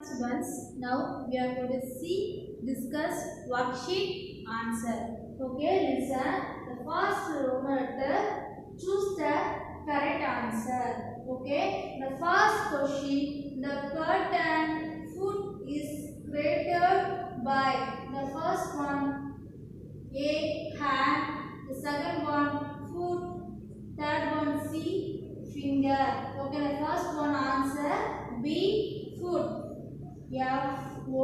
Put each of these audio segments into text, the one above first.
Once now we are going to discuss worksheet answer. Okay, listen. The first Roman letter, choose the correct answer. Okay, the first question, the curtain food is created by the first one A hand, the second one foot, third one C finger. Okay, the first one answer B foot. F-O-O-T,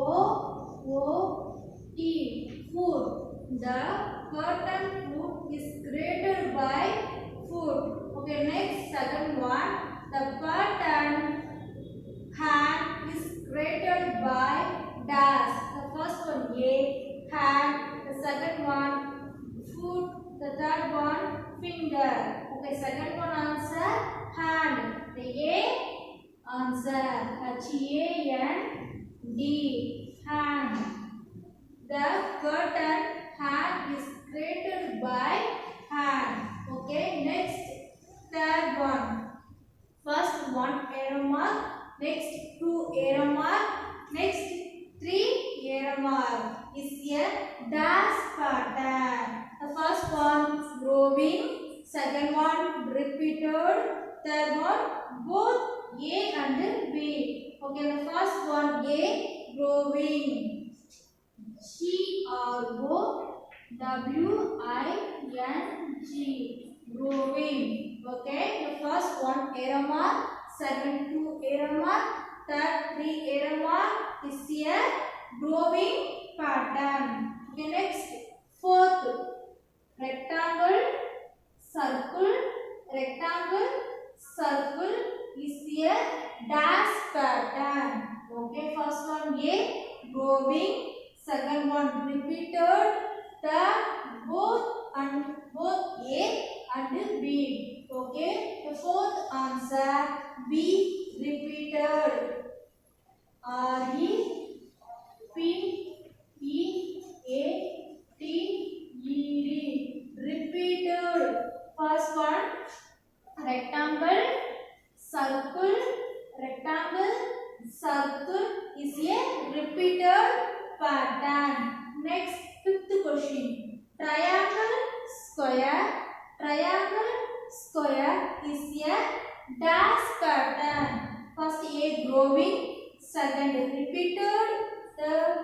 food. The curtain food is created by food. Okay, next second one. The curtain hand is created by dash. The first one A, hand. The second one foot. The third one finger. Okay, second one answer hand. The A answer H-A-N-D, hand. The curtain hand is created by hand. Okay, next third one. First one arrow mark, next two arrow mark, next three arrow mark is a dash pattern. The first one growing, second one repeated, third one both A and B. Okay, the first one A, growing. G-R-O-W-I-N-G, growing. Okay, the first one arrow mark, second two arrow mark, third three arrow mark is a growing pattern. Okay, next fourth rectangle, circle, rectangle, circle is a dash pattern. Okay, first one A, growing, second one repeated, third both A and B. Okay, the fourth answer B, repeated. R-E-P-E-A-T-E-D, repeated. First one rectangle, circle, rectangle, circle is a repeated pattern. Next fifth question, triangle, square, triangle, square is a dash pattern. First A, growing, second repeated, third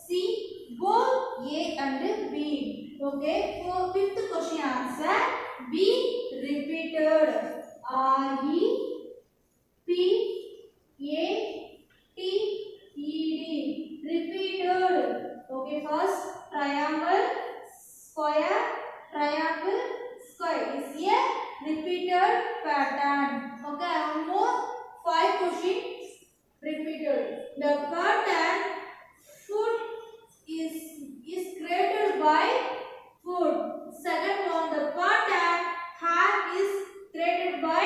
C, both A and B. Okay, for fifth question answer B, repeated. R-E-P-A-T-E-D, repeated. Okay, first triangle, square, triangle, square is a repeated pattern. Okay, one more 5 questions repeated. The pattern food is created by food. Second one, the pattern hand is created by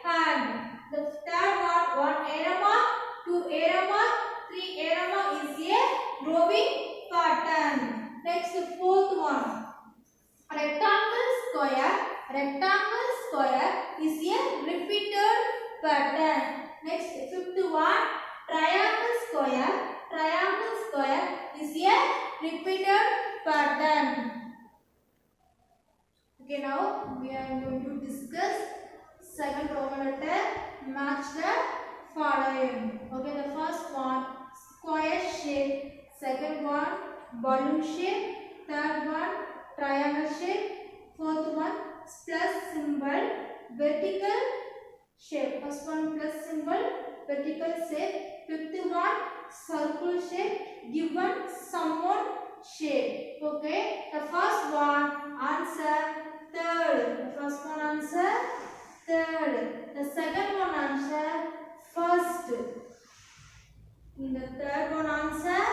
hand. The third one arrow mark, two arrow mark, three arrow mark is a growing pattern. Next fourth one, rectangle, square is a repeated pattern. Next fifth one, triangle, square is a repeated pattern. Okay, now we are going to discuss second Roman letter, match the following. Okay, the first one square shape, second one balloon shape, third one triangle shape, fourth one plus symbol, vertical shape. First one plus symbol, vertical shape, fifth one circle shape, given someone shape. Okay, the first one answer third. The first one answer third. The second one answer first. In the third one answer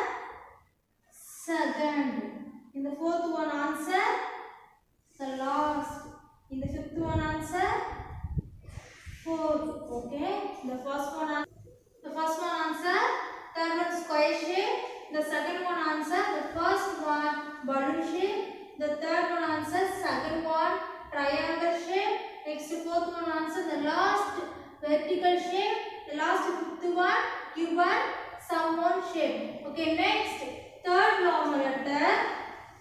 second. In the fourth one answer the last. In the fifth one answer fourth. Okay, the first one answer third one square shape. The second one answer the first one balloon shape. The third one answer second one triangle shape. Next fourth one answer the last vertical shape. The last fifth one given some shape. Okay, next, third normal letter.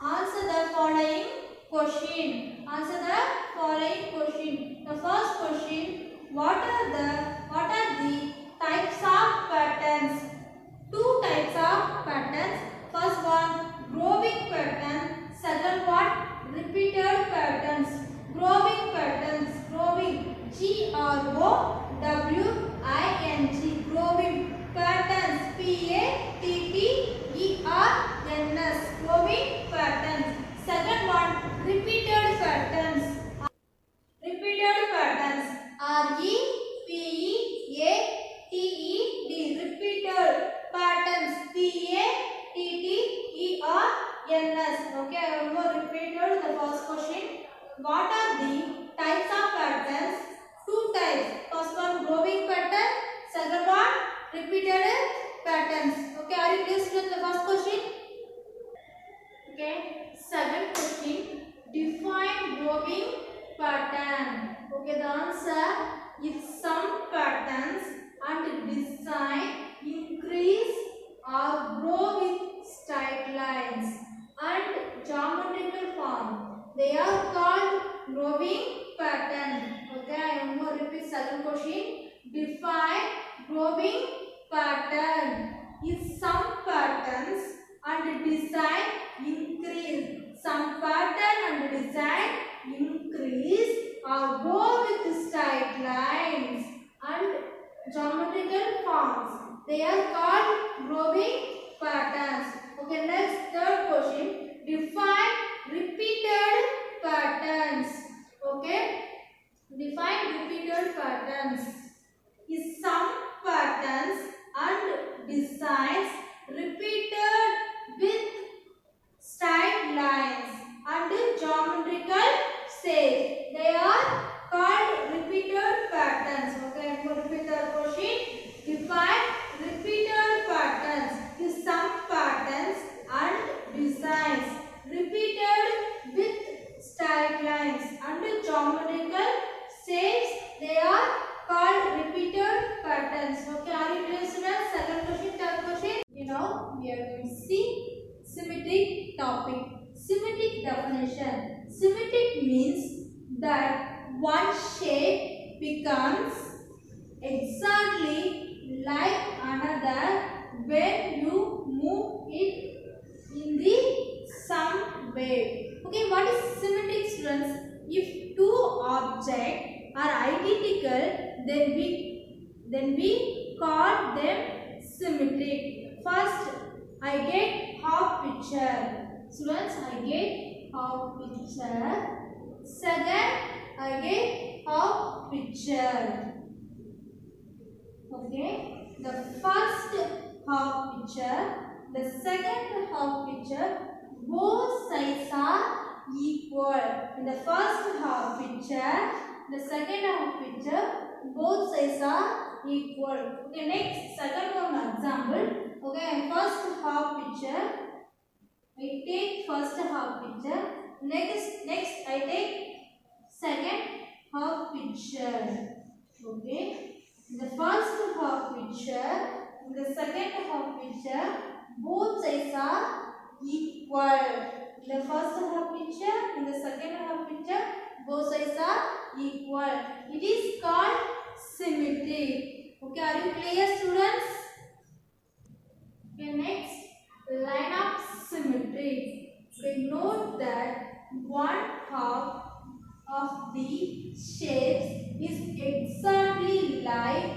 Answer the following question. Answer the following question. The first question: what are the types of patterns? Two types of patterns. First one, growing pattern. Second one, repeated patterns. Growing patterns. Growing. Growing. Growing patterns. Patterns. Growing patterns. Second one, repeated patterns. Repeated patterns. Repeated repeated patterns. Patterns. Okay, I will go repeated the first question. What are the types of patterns? Two types. First one, growing pattern. Second one, repeated patterns. Okay, are you pleased with the first question? Okay, second question. Define growing pattern. Okay, the answer is some patterns and design increase or grow with straight lines and geometrical form. They are called growing pattern. Okay, I am going to repeat second question. Define growing pattern. Is some patterns and design increase. Some pattern and design increase or go with straight lines and geometrical forms. They are called growing patterns. Okay, next, third question. Define repeated patterns. Okay, define repeated patterns. Is some patterns and designs repeated with straight lines and geometrical shapes. They are called repeated patterns. Okay, I will repeat the question. Define repeated patterns. Is some patterns and designs repeated with straight lines and geometrical shapes. They are called repeated patterns. Okay, are you clear, students? Second question, third question. Now we are going to see symmetric topic. Symmetric definition. Symmetric means that one shape becomes exactly like another when you move it in the some way. Okay, what is symmetric, students? If two objects are identical, then we call them symmetric. First, I get half picture. Students, I get half picture. Second, I get half picture. Okay, the first half picture, the second half picture, both sides are equal. In the first half picture, the second half picture, both sides are equal. Okay, next, second one example. Okay, first half picture, I take first half picture. Next I take second half picture. Okay, the first half picture, the second half picture, both sides are equal. The first half picture and the second half picture, both sides are equal. It is called symmetry. Okay, are you clear, students? Okay, next, line of symmetry. We note that one half of the shapes is exactly like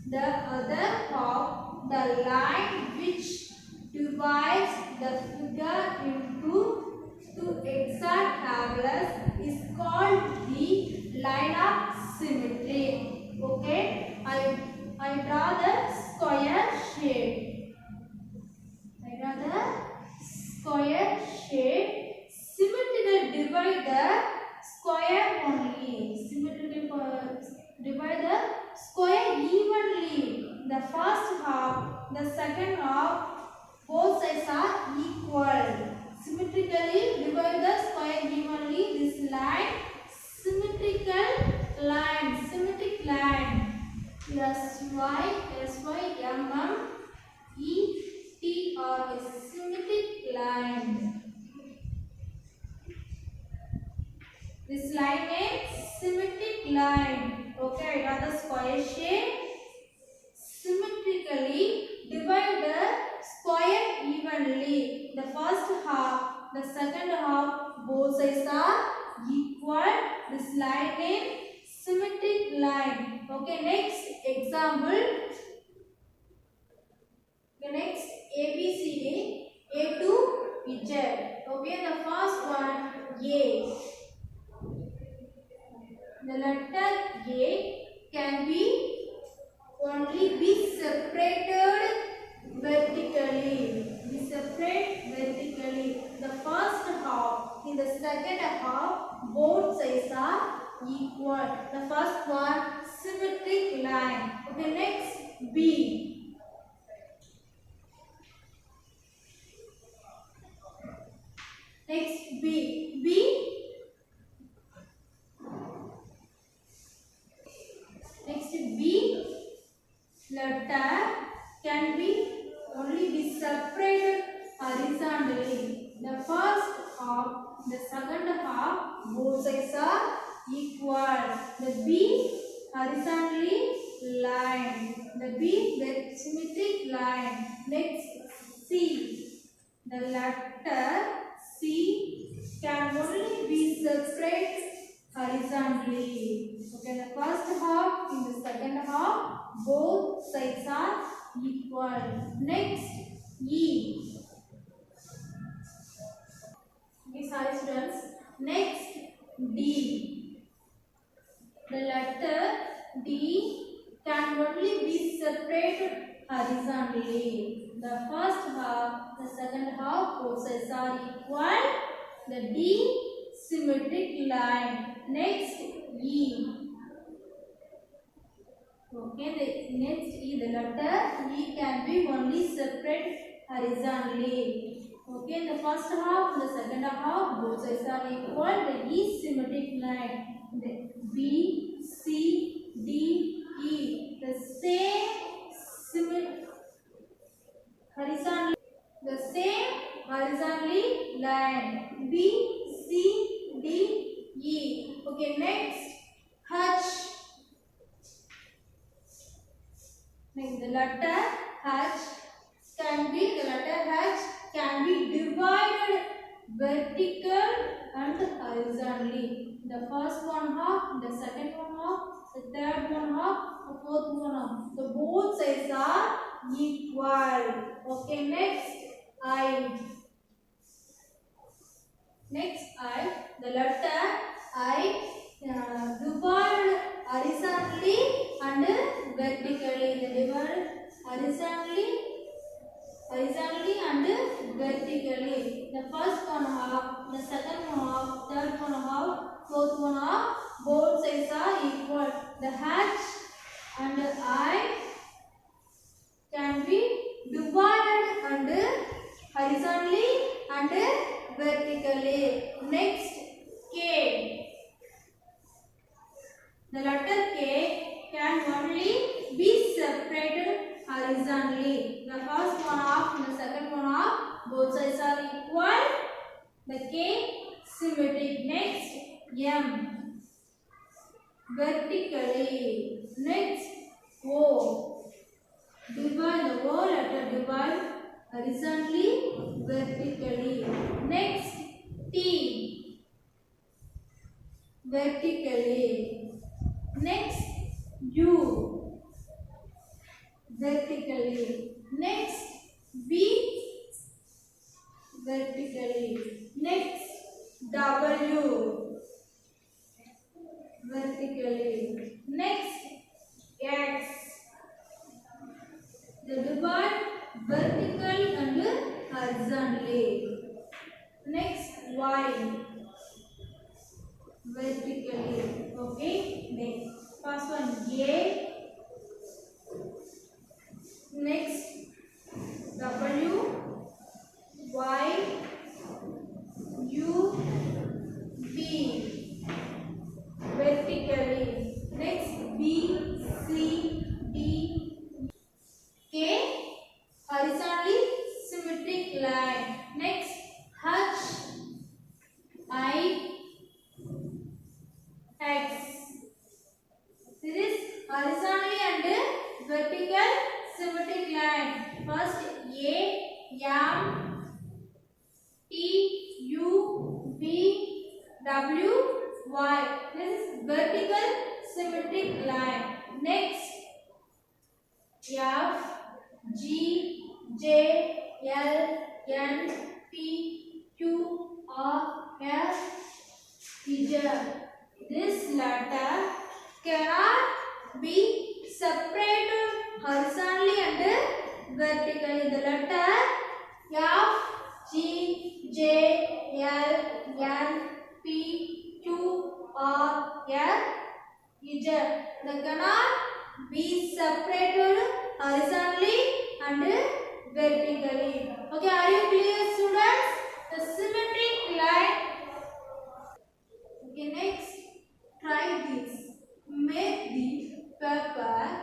the other half. The line which divides the figure into two exact angles is called the line of symmetry. Okay, I draw the square shape. Square shape. Symmetrically divide the square only. Symmetrically divide the square evenly. The first half, the second half, both sides are equal. Symmetrically divide the square evenly. This line, symmetrical line, symmetric line. SY MM E a symmetric line. This line is symmetric line. Okay, I draw the square shape. Symmetrically divide the square evenly. The first half, the second half, both sides are equal. This line is symmetric line. Okay, next example. The next ABCD, A to Z. Okay, the first one A. The letter A can only be separated vertically. We separate vertically. The first half, in the second half, both sides are equal. The first one symmetric line. Okay, next B. Next B. Next B letter can only be separated horizontally. The first half, the second half, both sides are equal. The B horizontally line. The B with symmetric line. Next C. The letter C can only be separated horizontally. Okay, the first half in the second half, both sides are equal. Next E. Okay, sorry students. Next D. The letter D can only be separated horizontally. The first half, the second half, both sides are equal. The D symmetric line. Next E. Okay, the next E, the letter E can be only separate horizontally. Okay, the first half, the second half, both sides are equal. The E symmetric line. The B, C, D, E, the same horizontally. The same horizontally line. B, C, D, E. Okay, next H. The letter H can be divided vertical and horizontally. The first one half, the second one half, the third one half, the fourth one half. So both sides are equal. Okay, next I. Next I, the letter I divided horizontally and vertically. They divided horizontally and vertically. The first one half, the second one half, third one half, fourth one half, both sides are equal. The H and I can be divided and horizontally and vertically. Next K. The letter K can only be separated horizontally. The first one half and the second one half, both sides are equal. The K symmetric. Next M. Vertically. Next O. Divide the O letter, divide horizontally, vertically. Next T. Vertically. Next U. Vertically. Next B. Vertically. Next W. Vertically. Next X. The divide vertically and horizontally. Next Y. Vertically. Okay. Next first one A. Next W. Y. U. B. Vertically. Next B. C. D. K. Horizontally symmetric line. Next, H I X. This is horizontally and vertical symmetric line. First, A M T U V W Y. This is vertical symmetric line. Next, F G J L N P Q R S Z. This letter cannot be separated horizontally and vertically. The letter F G J L N P Q R S Z. They cannot be separated horizontally and vertically. Okay, are you clear, students? The symmetric line. Okay, next, try this. Make the paper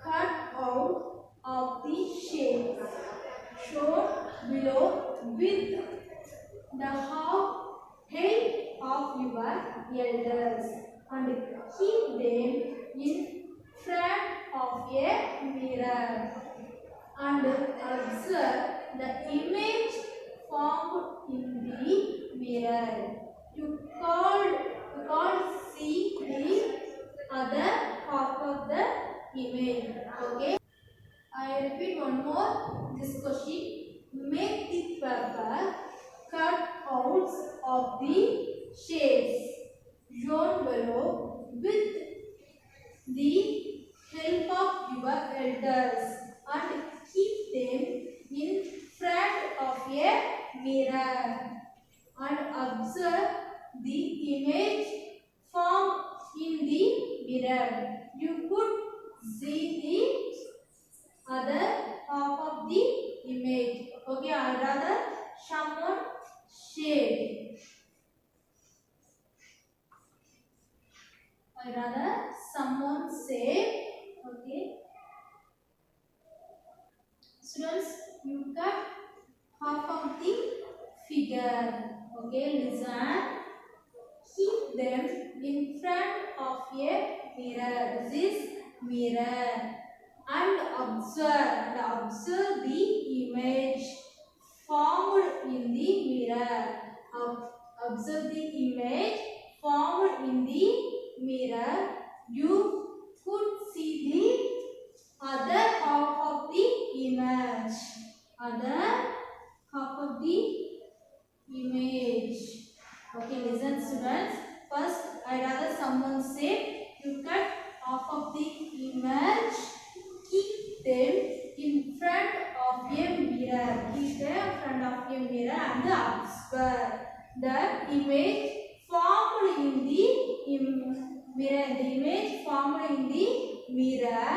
cut out of the shape shown below with the help of your elders and keep them in front of a mirror and observe the image formed in the mirror. You can't see the other half of the image. Okay. I repeat one more. This question: make the paper cutouts of the shapes shown below with the help of your elders and keep them in front of a mirror and observe the image formed in the mirror. You could see the other half of the image. Okay, or rather someone shape. Or rather someone shape. Okay. Students, you cut half of the figure. Okay, listen. Keep them in front of a mirror. This is mirror. And observe the image formed in the mirror. Observe the image formed in the mirror. You could see the other half of the image. Other half of the image. Okay, listen, students. First, I rather someone say you cut half of the image. Keep them in front of a mirror. Keep them in front of a mirror and observe the image formed in the mirror. The image formed in the mirror.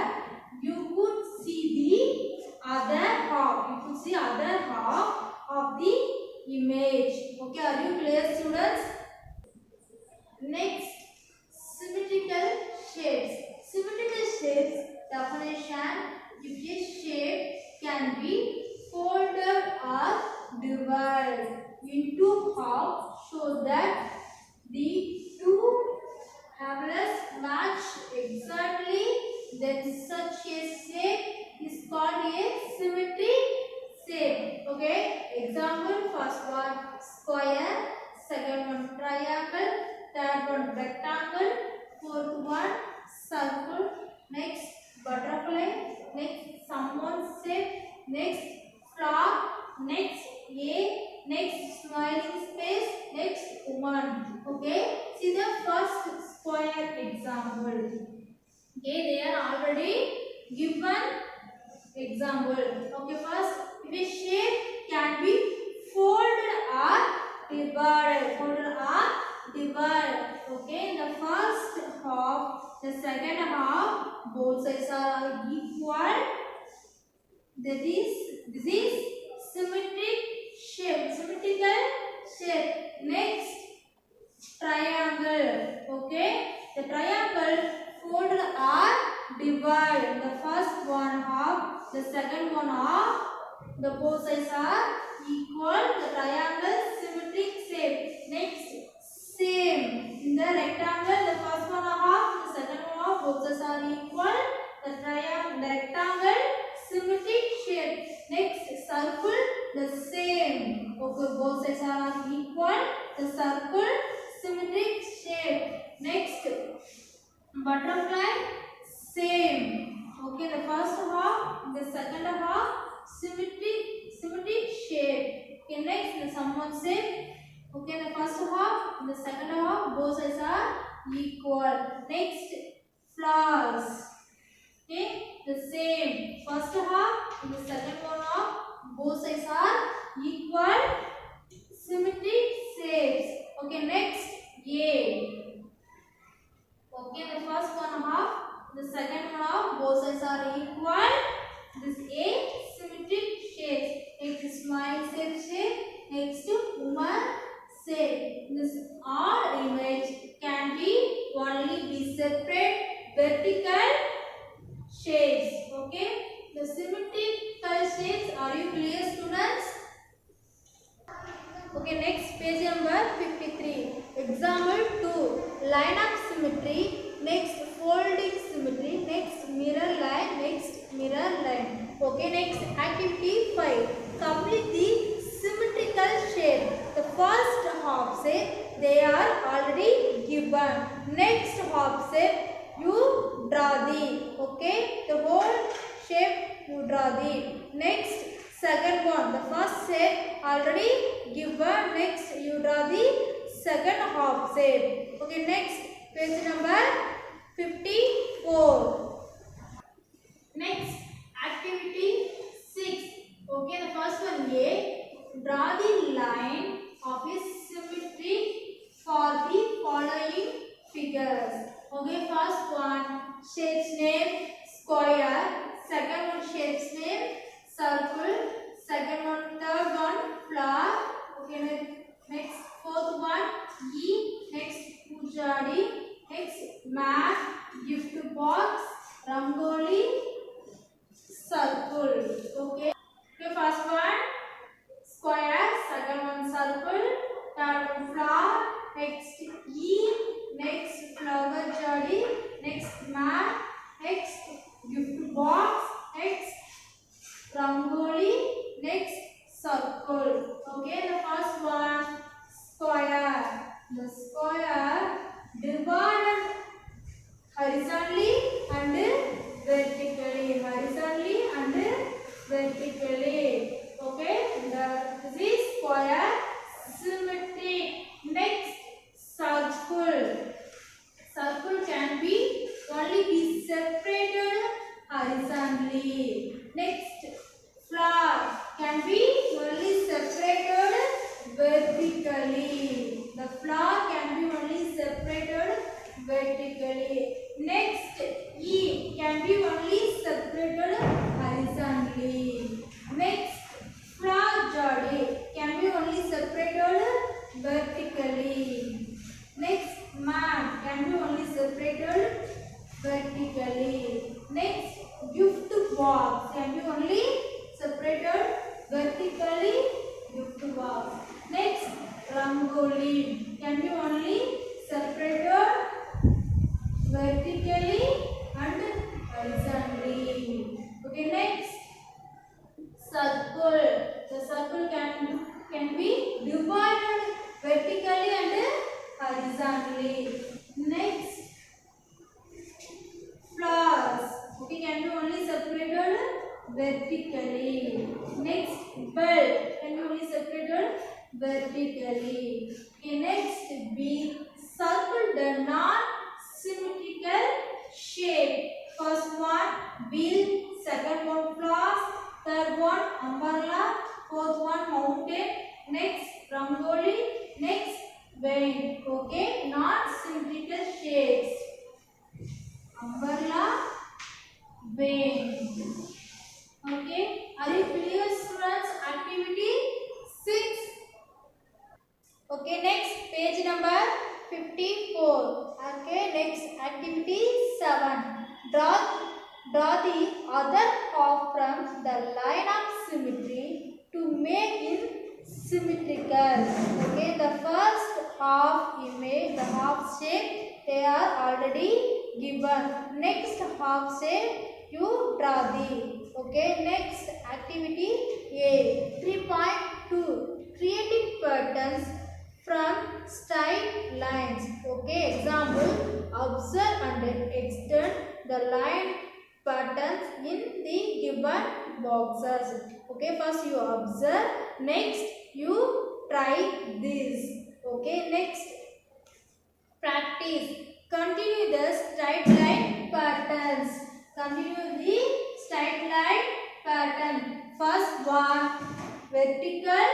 You could see the other half. You could see other half of the image. Okay, are you clear, students? Next, symmetrical shapes. Symmetrical shapes definition: if a shape can be folded or divided into half so that the two halves match exactly, then such a shape is called a symmetric shape. Okay, example: first one square, second one triangle, third one rectangle, fourth one circle, next butterfly, next someone shape, next flower, next a, next smiling space, next woman. Okay, see the first square example. Okay, they are already given example. Okay, first, if a shape can be folded or divided. Okay, in the first half, the second half, both sides are equal. This is symmetric shape. Symmetrical shape. Next, triangle. Okay, the triangle folded or divided. The first one half, the second one half, the both sides are equal. triangle symmetric shape. Next, same. In the rectangle, the first one half, the second one half, both sides are equal. The triangle, the rectangle symmetric shape. Next, circle, the same. Okay, both sides are equal. The circle symmetric shape. Next, butterfly, same. Okay, the first half, the second half, symmetric shape. Okay, next, the someone shape. Okay, the first half, the second half, both sides are equal. Next, flowers. Okay, the same. First half, the second one half, both sides are equal. Symmetric shapes. Okay, next, A. Okay, the first one half, the second one half, both sides are equal. This A symmetric shape. Next, smile shape. Next, woman shape. This all image can be only be separate vertical shapes. Okay, the symmetrical shapes. Are you clear, students? Okay, next page number 53. Example 2. Line of symmetry. Next, folding symmetry. Next, mirror line. Next, mirror line. Okay, next, activity 5. Complete the symmetrical shape. The first half shape they are already given. Next half shape you draw the. Okay, the whole shape you draw the. Next, second one, the first shape already given. Next, you draw the second half shape. Okay, next, page number 54. Next, activity 6. Okay, the first one, A. Draw the line of a symmetry for the following figures. Okay, first one, shape's name square. Second one, shape's name circle. Second one, third one, flower. Okay, next, fourth one, E. Next, pujari. Next, mat, gift box, rangoli, circle. Okay, first one square, second one circle, third one flower. Next, E. Next, flower jari. Next, mat. Next, gift box. Next, rangoli. Next, circle. Okay, the first one square. The square divided horizontally and vertically. Horizontally and vertically. Okay, this is square symmetry. Next, circle. Circle can be only be separated horizontally. Next, flower can be only separated vertically. The flower can be only separated vertically. Next, E can be only separated horizontally. Next, flower jodi can be only separated vertically. Next, mat can be only separated vertically. Next, gift box can be only separated vertically. Gift box. Next, rangoli can be only separated vertically and horizontally. Okay, next, circle. The circle can be divided vertically and horizontally. Next, flowers. Okay, can be only separated vertically. Next, bell can be only separated vertically. Okay, next, B. Circle the non-symmetrical shape. First one, wheel. Second one, flowers. Third one, umbrella. Fourth one, mountain. Next, rangoli. Next, vein. Okay, non-symmetrical shapes. Umbrella, vein. Okay, are you clear, students? Activity 6. Okay, next, page number 54. Okay, next, activity 7. Draw the other half from the line of symmetry to make in symmetrical. Okay, the first half image, the half shape, they are already given. Next half shape you draw the. Okay, next activity A 3.2, creating patterns from straight lines. Okay, example, observe and extend the line patterns in the given boxes. Okay, first you observe, next you try this. Okay, next practice. Continue the straight line patterns. Continue the straight line pattern. First one vertical,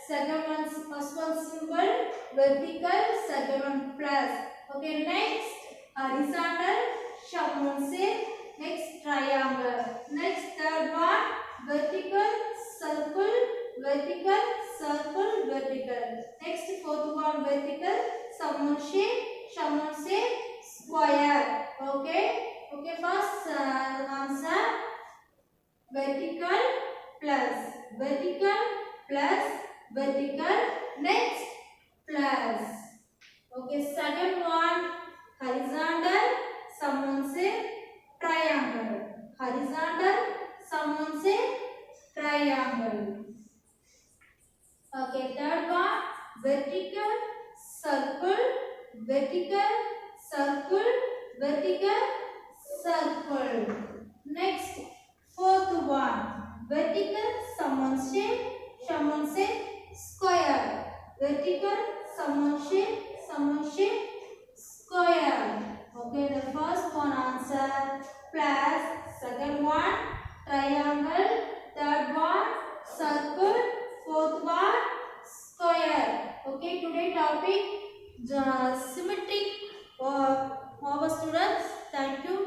second one, first one symbol vertical, second one plus. Okay, next horizontal, someone say next triangle. Next third one vertical, circle, vertical, circle, vertical. Next fourth one vertical, someone shape, someone say square. Okay, okay, first answer vertical plus vertical plus vertical, next plus. Okay, second one horizontal, someone say triangle, horizontal, someone say triangle. Okay, third one vertical, circle, vertical, circle, vertical, circle. Next fourth one vertical, someone shape, someone say square, vertical, someone shape, square. Okay, the first one answer plus, second one triangle, third one circle, fourth one square. Okay, today topic symmetric. Our students, thank you.